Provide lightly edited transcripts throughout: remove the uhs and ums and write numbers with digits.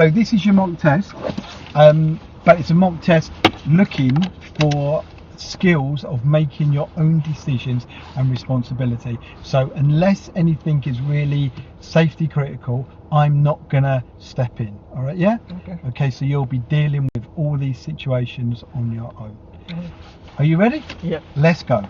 So this is your mock test, but it's a mock test looking for skills of making your own decisions and responsibility. So unless anything is really safety critical, I'm not gonna step in. All right, yeah? Okay, so you'll be dealing with all these situations on your own. Are you ready? Yeah. Let's go.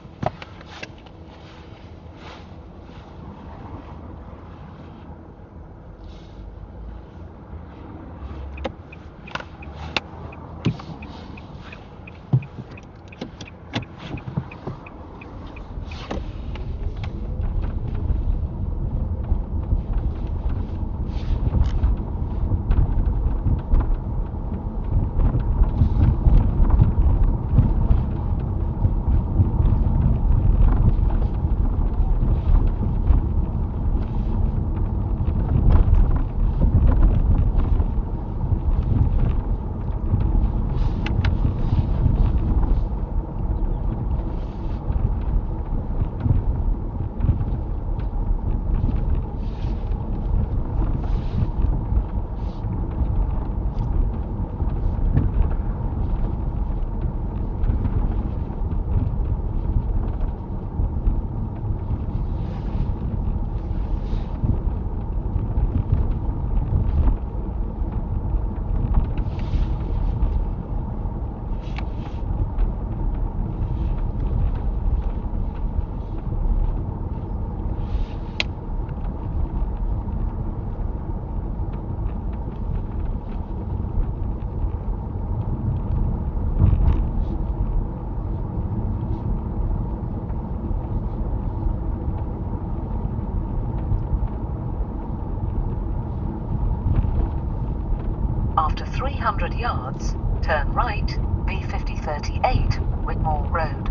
After 300 yards, turn right, B5038, Whitmore Road.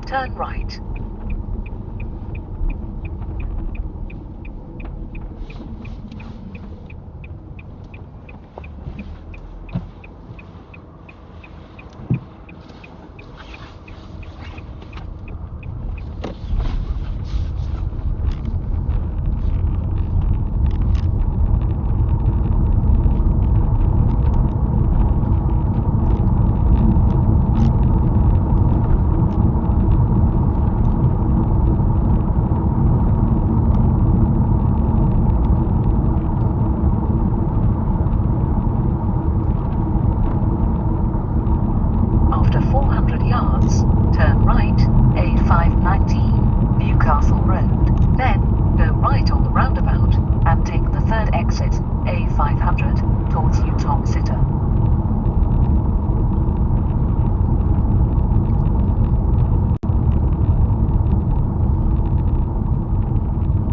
Turn right. After 400 yards, turn right, A519, Newcastle Road. Then, go right on the roundabout and take the third exit, A500, towards Newton Sitter.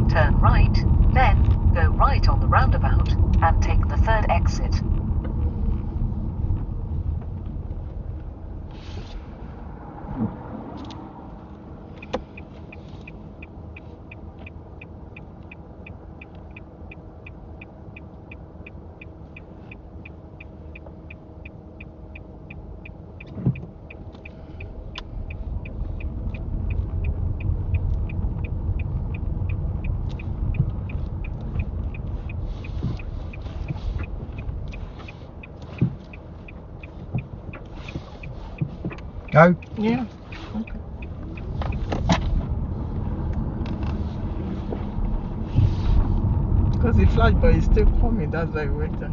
Turn right, then go right on the roundabout and take the third exit. Go. Yeah. Okay. Because the flash boy is still coming, that's why we waited.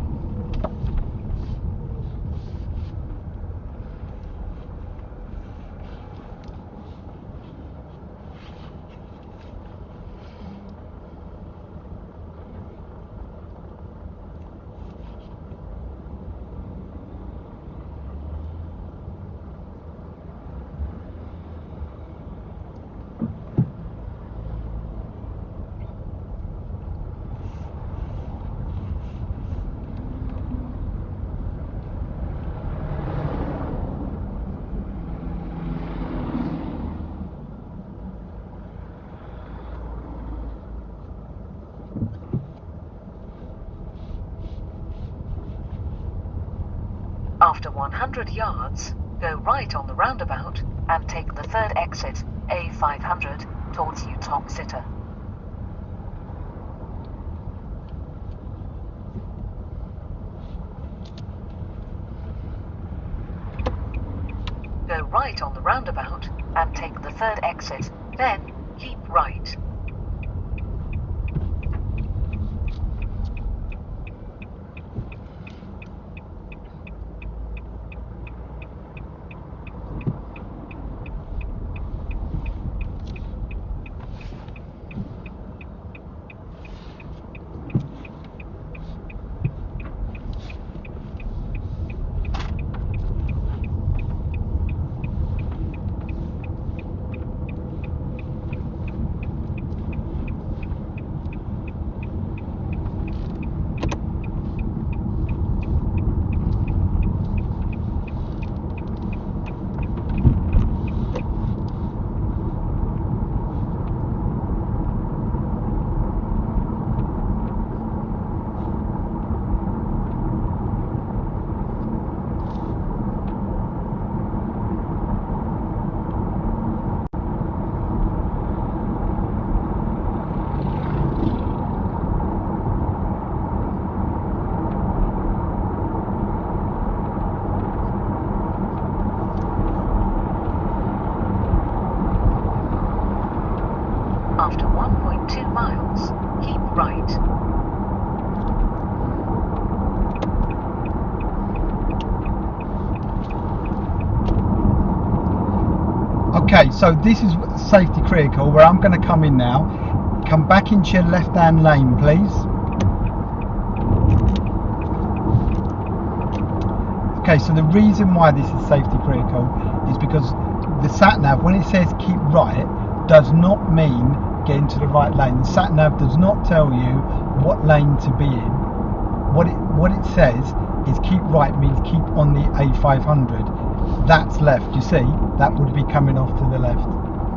After 100 yards, go right on the roundabout and take the third exit, A500, towards Utong Sitter. Go right on the roundabout and take the third exit, then keep right. After 1.2 miles, keep right. Okay, so this is safety critical where I'm going to come in now. Come back into your left hand lane, please. Okay, so the reason why this is safety critical is because the satnav, when it says keep right, does not mean get into the right lane. The satnav does not tell you what lane to be in. What it says is keep right means keep on the A500. That's left, you see, that would be coming off to the left.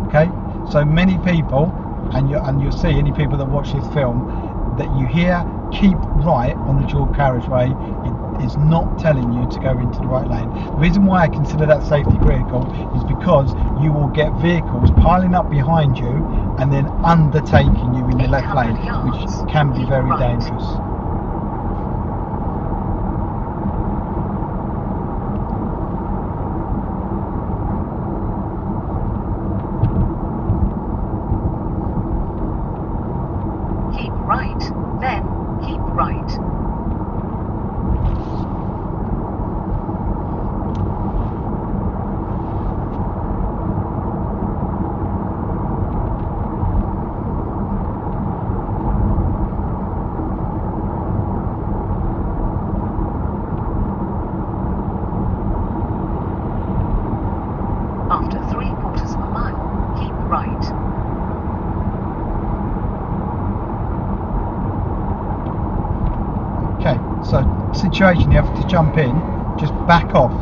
Okay, so many people, and you'll see any people that watch this film, that you hear keep right on the dual carriageway, it is not telling you to go into the right lane. The reason why I consider that safety critical is because you will get vehicles piling up behind you and then undertaking you in the left lane, which can be very dangerous. Keep right, then keep right. After 3/4 of a mile, keep right. Okay, so situation, you have to jump in, just back off.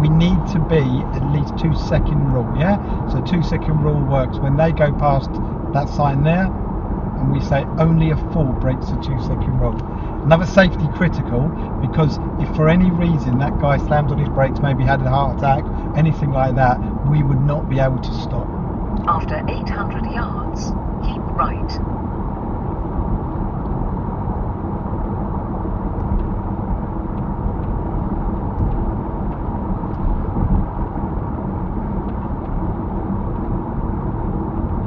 We need to be at least 2-second rule, yeah? So 2-second rule works when they go past that sign there, and we say only a fool breaks the 2-second rule. Another safety critical, because if for any reason that guy slams on his brakes, maybe had a heart attack, anything like that, we would not be able to stop. After 800 yards, keep right.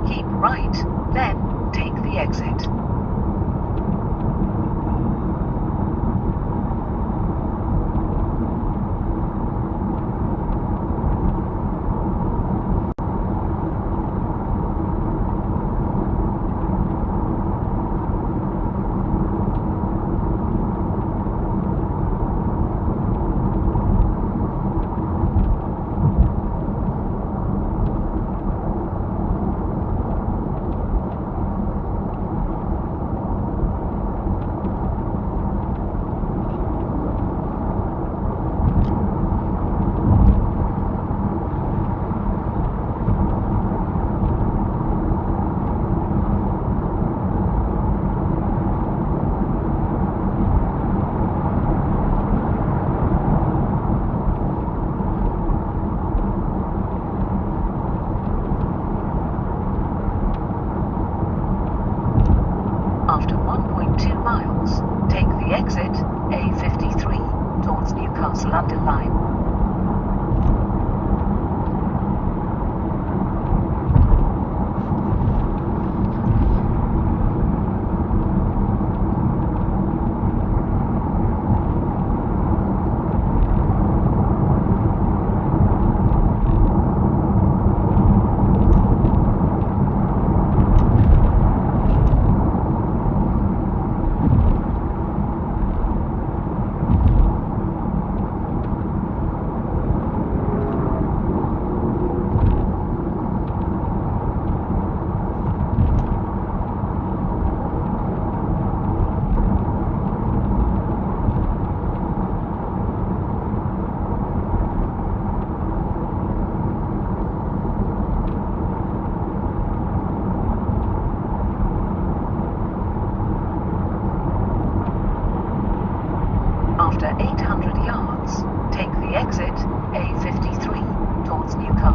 Keep right, then take the exit.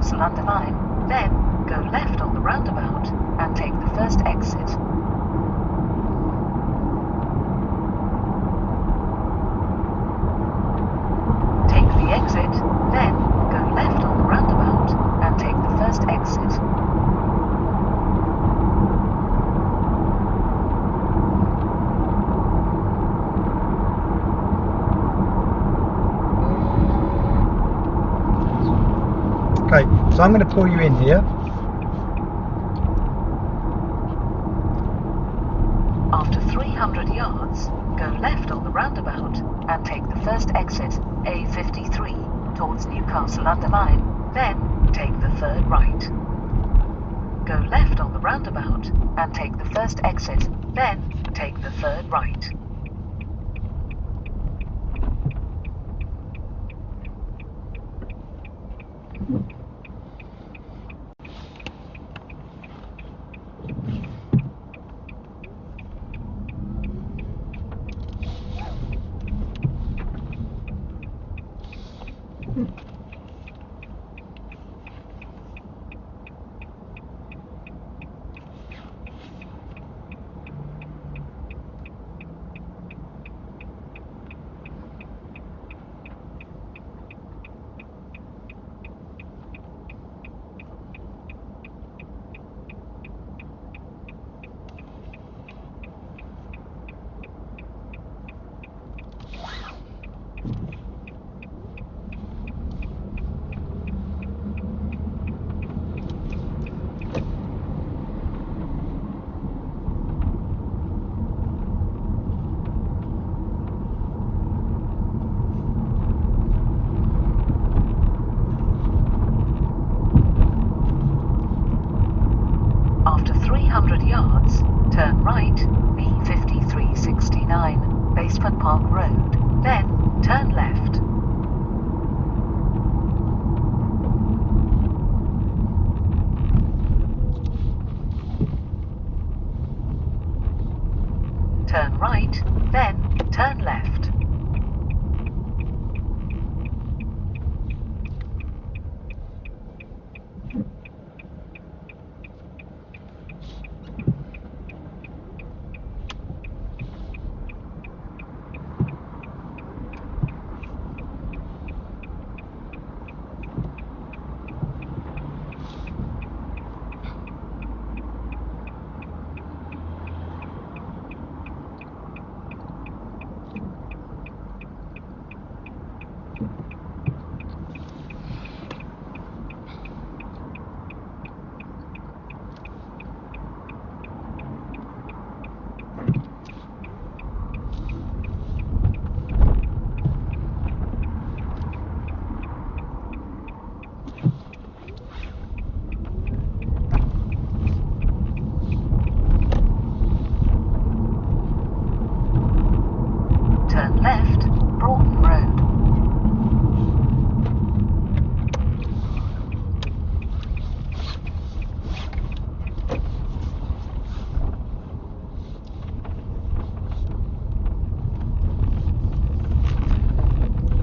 Newcastle Underline, then go left on the roundabout and take the first exit. Take the exit, then go left on the roundabout and take the first exit. Okay, so I'm going to pull you in here. After 300 yards, go left on the roundabout and take the first exit, A53, towards Newcastle Underline, then take the third right. Go left on the roundabout and take the first exit, then take the third right. After 300 yards, turn right, B5369, Basement Park Road, then turn left. Turn right, then turn left. Turn left, Broughton Road.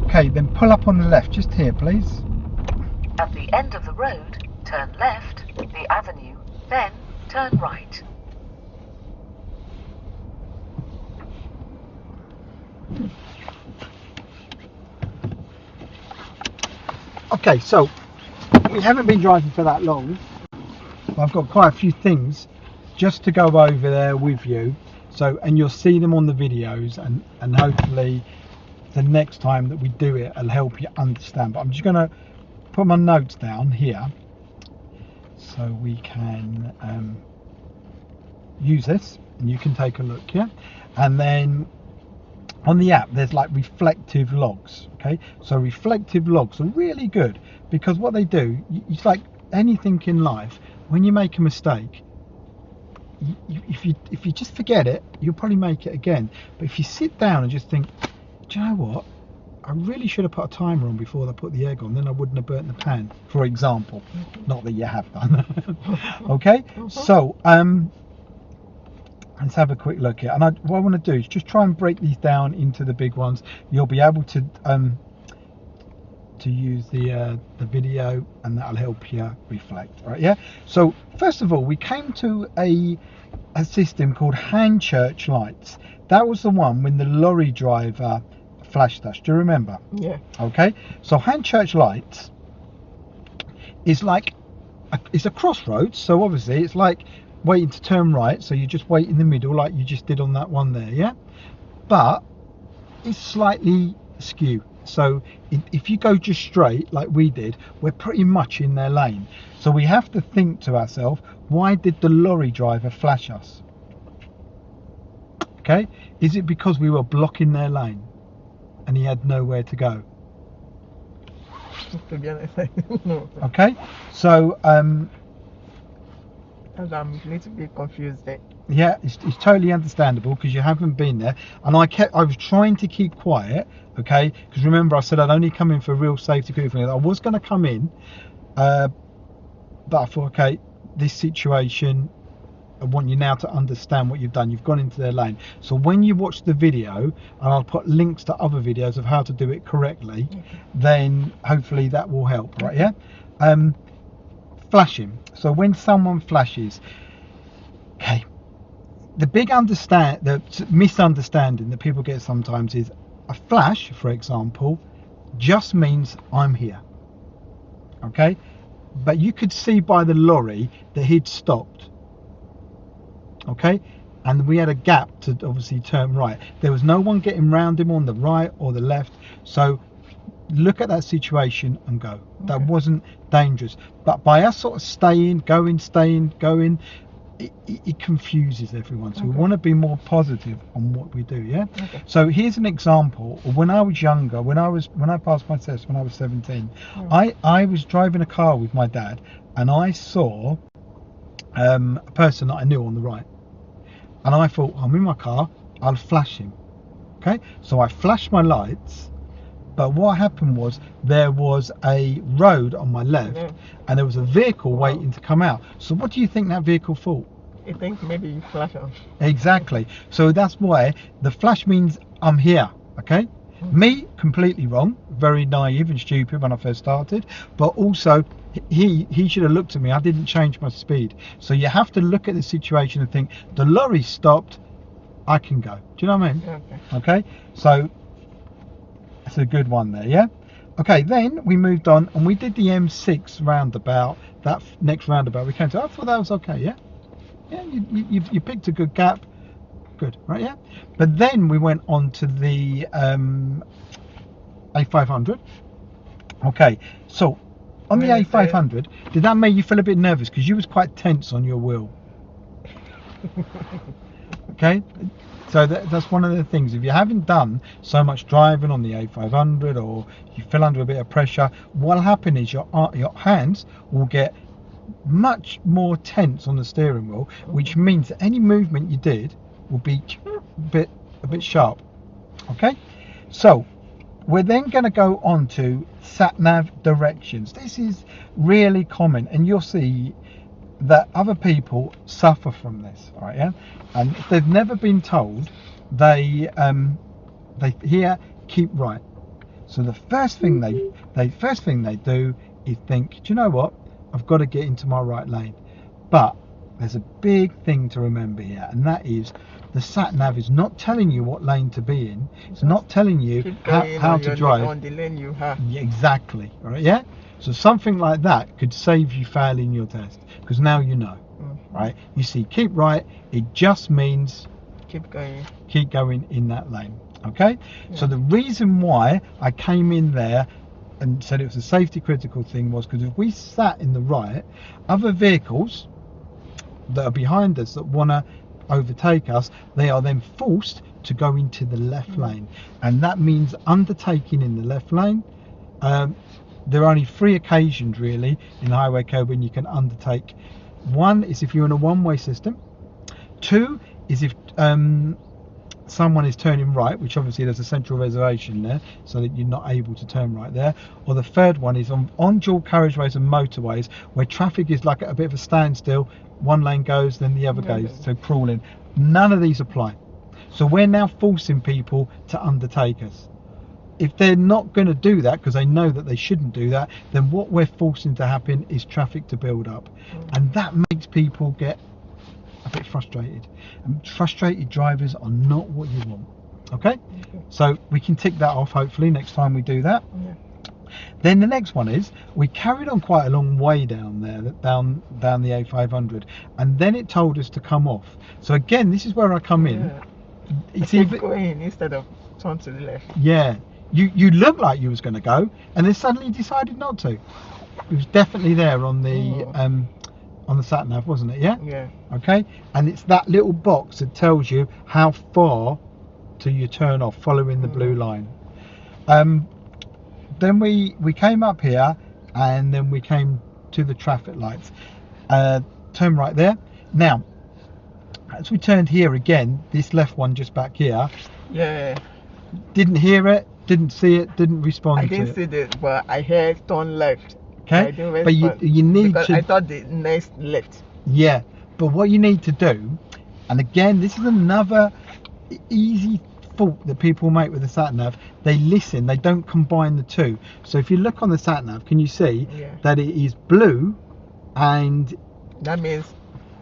Okay, then pull up on the left, just here, please. At the end of the road, turn left, the avenue, then turn right. Okay, so we haven't been driving for that long. I've got quite a few things just to go over there with you. So, and you'll see them on the videos, and hopefully the next time that we do it, it'll help you understand. But I'm just going to put my notes down here so we can use this, and you can take a look here. And then on the app there's like reflective logs. Okay, so reflective logs are really good because what they do, it's like anything in life. When you make a mistake, if you just forget it, you'll probably make it again. But if you sit down and just think, do you know what, I really should have put a timer on before I put the egg on, then I wouldn't have burnt the pan, for example. Not that you have done. Okay, so let's have a quick look here. And what I want to do is just try and break these down into the big ones. You'll be able to to use the video, and that'll help you reflect. Right? Yeah. So first of all, we came to a system called Hanchchurch lights. That was the one when the lorry driver flashed us. Do you remember? Yeah. Okay. So Hanchchurch lights is like it's a crossroads. So obviously it's like waiting to turn right. So you just wait in the middle, like you just did on that one there. Yeah. But it's slightly askew. So if you go just straight like we did, we're pretty much in their lane. So we have to think to ourselves, why did the lorry driver flash us? Okay, is it because we were blocking their lane and he had nowhere to go? To be honest, I don't know. Okay, so I'm a little bit confused there. yeah, it's totally understandable because you haven't been there, and I was trying to keep quiet, okay, because remember I said I'd only come in for real safety critical. I was going to come in, but I thought, okay, this situation, I want you now to understand what you've done. You've gone into their lane. So when you watch the video, and I'll put links to other videos of how to do it correctly, then hopefully that will help, right? Yeah. Flashing. So when someone flashes, okay, the misunderstanding that people get sometimes is a flash, for example, just means I'm here. Okay, but you could see by the lorry that he'd stopped. Okay, and we had a gap to obviously turn right. There was no one getting round him on the right or the left. So look at that situation and go. That wasn't dangerous. But by us sort of staying, going, it confuses everyone. So we want to be more positive on what we do. Yeah. Okay. So here's an example. When I was younger, when I passed my test when I was 17, I was driving a car with my dad, and I saw a person that I knew on the right, and I thought, I'm in my car, I'll flash him. Okay, so I flashed my lights, but what happened was there was a road on my left, and there was a vehicle waiting to come out. So what do you think that vehicle thought? I think maybe you flash on. Exactly. So that's why the flash means I'm here. Okay, me completely wrong, very naive and stupid when I first started, but also he should have looked at me. I didn't change my speed. So you have to look at the situation and think, the lorry stopped, I can go. Do you know what I mean? Okay, so that's a good one there. Yeah. Okay, then we moved on and we did the M6 roundabout. That next roundabout we came to, I thought that was okay. Yeah, you picked a good gap. Good, right? Yeah. But then we went on to the A500. Okay, so on the A500, did that make you feel a bit nervous because you was quite tense on your wheel? Okay, so that's one of the things. If you haven't done so much driving on the A500, or you feel under a bit of pressure, what'll happen is your hands will get much more tense on the steering wheel, which means that any movement you did will be a bit sharp. Okay, so we're then going to go on to satnav directions. This is really common, and you'll see that other people suffer from this. All right, yeah, and if they've never been told, they hear keep right. So the first thing they do is think, do you know what? I've got to get into my right lane. But there's a big thing to remember here, and that is the sat nav is not telling you what lane to be in. It's not telling you how to drive on the lane you have. Yeah, exactly. All right, yeah. So something like that could save you failing your test, because now you know. Right? You see, keep right. It just means keep going in that lane. Okay. Yeah. So the reason why I came in there and said it was a safety critical thing was because if we sat in the right, other vehicles that are behind us that want to overtake us, they are then forced to go into the left lane, and that means undertaking in the left lane. There are only 3 occasions really in the highway code when you can undertake. One is if you're in a one-way system. 2 is if someone is turning right, which obviously there's a central reservation there, so that you're not able to turn right there. Or the third one is on dual carriageways and motorways where traffic is like at a bit of a standstill. One lane goes, then the other goes, so crawling. None of these apply. So we're now forcing people to undertake us. if they're not going to do that because they know that they shouldn't do that, then what we're forcing to happen is traffic to build up, and that makes people get a bit frustrated, and frustrated drivers are not what you want. Okay, so we can tick that off hopefully next time we do that. Then the next one is, we carried on quite a long way down there, down the A500, and then it told us to come off. So again, this is where I come in. You see, go in instead of turn to the left. Yeah, you look like you was going to go, and then suddenly decided not to. It was definitely there on the satnav, wasn't it? Yeah. Okay, and it's that little box that tells you how far to you turn off, following the blue line. Then we came up here, and then we came to the traffic lights. Turn right there. Now, as we turned here again, this left one just back here. Yeah. Didn't hear it, didn't see it, didn't respond I to it. didn't see it, but I heard turn left. Okay, but you need because to. I thought the next left. Yeah, but what you need to do, and again, this is another easy fault that people make with the satnav. They listen, they don't combine the two. So if you look on the satnav, can you see that it is blue, and that means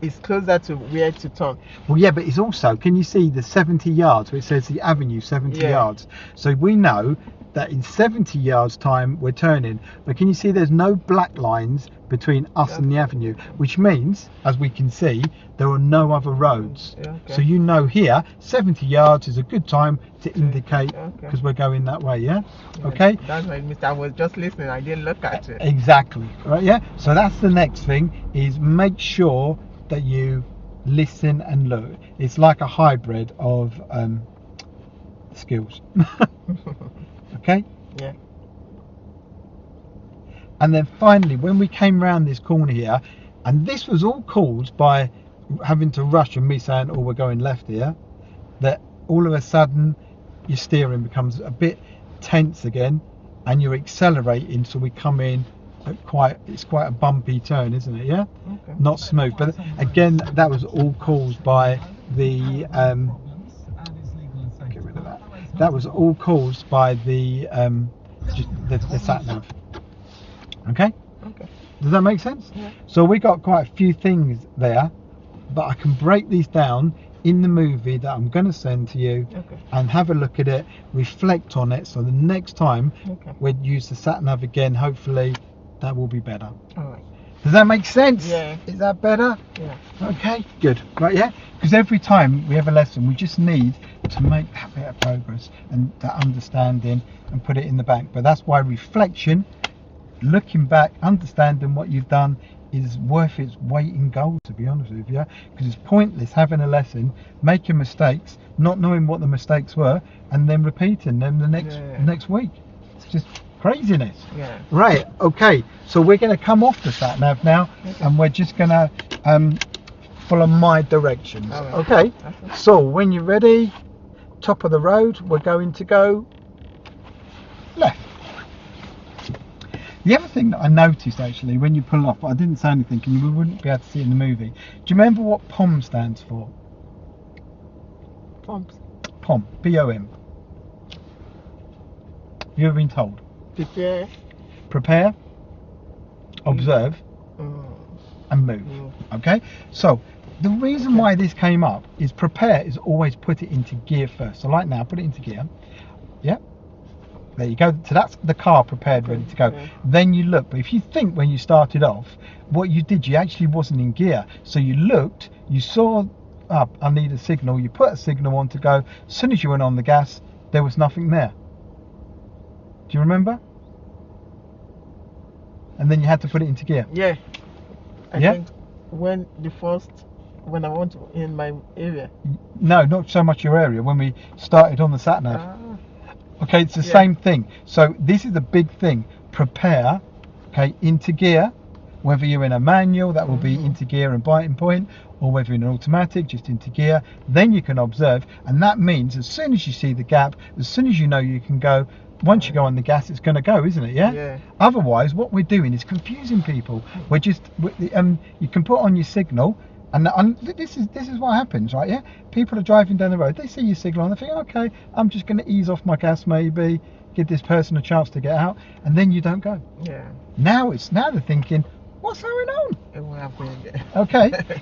it's closer to where to turn. Well, yeah, but it's also, can you see the 70 yards where it says the avenue 70 yards? So we know that in 70 yards time we're turning, but can you see there's no black lines between us and the avenue, which means, as we can see, there are no other roads. So you know here 70 yards is a good time to indicate, because we're going that way. Okay, that's my mistake. I was just listening, I didn't look at it. Exactly, right? So that's the next thing, is make sure that you listen and look. It's like a hybrid of skills. Okay. And then finally, when we came round this corner here, and this was all caused by having to rush and me saying, oh, we're going left here, that all of a sudden your steering becomes a bit tense again, and you're accelerating, so we come in at it's quite a bumpy turn, isn't it? Not smooth, but again, that was all caused by the get rid of that. That was all caused by the satnav. Okay? Does that make sense? So we got quite a few things there, but I can break these down in the movie that I'm going to send to you, and have a look at it, reflect on it, so the next time we'd use the satnav again, hopefully that will be better. Does that make sense? Is that better? Okay, good. Right, because every time we have a lesson, we just need to make that bit of progress and that understanding and put it in the bank. But that's why reflection, looking back, understanding what you've done, is worth its weight in gold, to be honest with you, because it's pointless having a lesson, making mistakes, not knowing what the mistakes were, and then repeating them the next week. It's just craziness. Right, okay, so we're going to come off the satnav now, and we're just going to follow my directions. Okay, so when you're ready, top of the road, we're going to go left. The other thing that I noticed, actually, when you pull off, but I didn't say anything, and you wouldn't be able to see it in the movie. Do you remember what POM stands for? POM. POM. P-O-M. Have you ever been told? Prepare, observe, and move. Okay, so the reason why this came up is prepare is always put it into gear first. So like now, put it into gear. There you go. So that's the car prepared, ready to go. Then you look, but if you think when you started off, what you did, you actually wasn't in gear. So you looked, you saw, I need a signal, you put a signal on to go. As soon as you went on the gas, there was nothing there. Do you remember? And then you had to put it into gear. I think when I want to in my area. No, not so much your area. When we started on the satnav. Okay, it's the same thing. So this is the big thing. Prepare, into gear. Whether you're in a manual, that will be into gear and biting point, or whether you're in an automatic, just into gear. Then you can observe, and that means as soon as you see the gap, as soon as you know you can go, once you go on the gas, it's going to go, isn't it? Otherwise, what we're doing is confusing people. We're just, you can put on your signal, and this is what happens, right? People are driving down the road, they see your signal, and they think, okay, I'm just going to ease off my gas, maybe give this person a chance to get out, and then you don't go. Yeah. Now they're thinking, what's going on? It will happen again. Okay.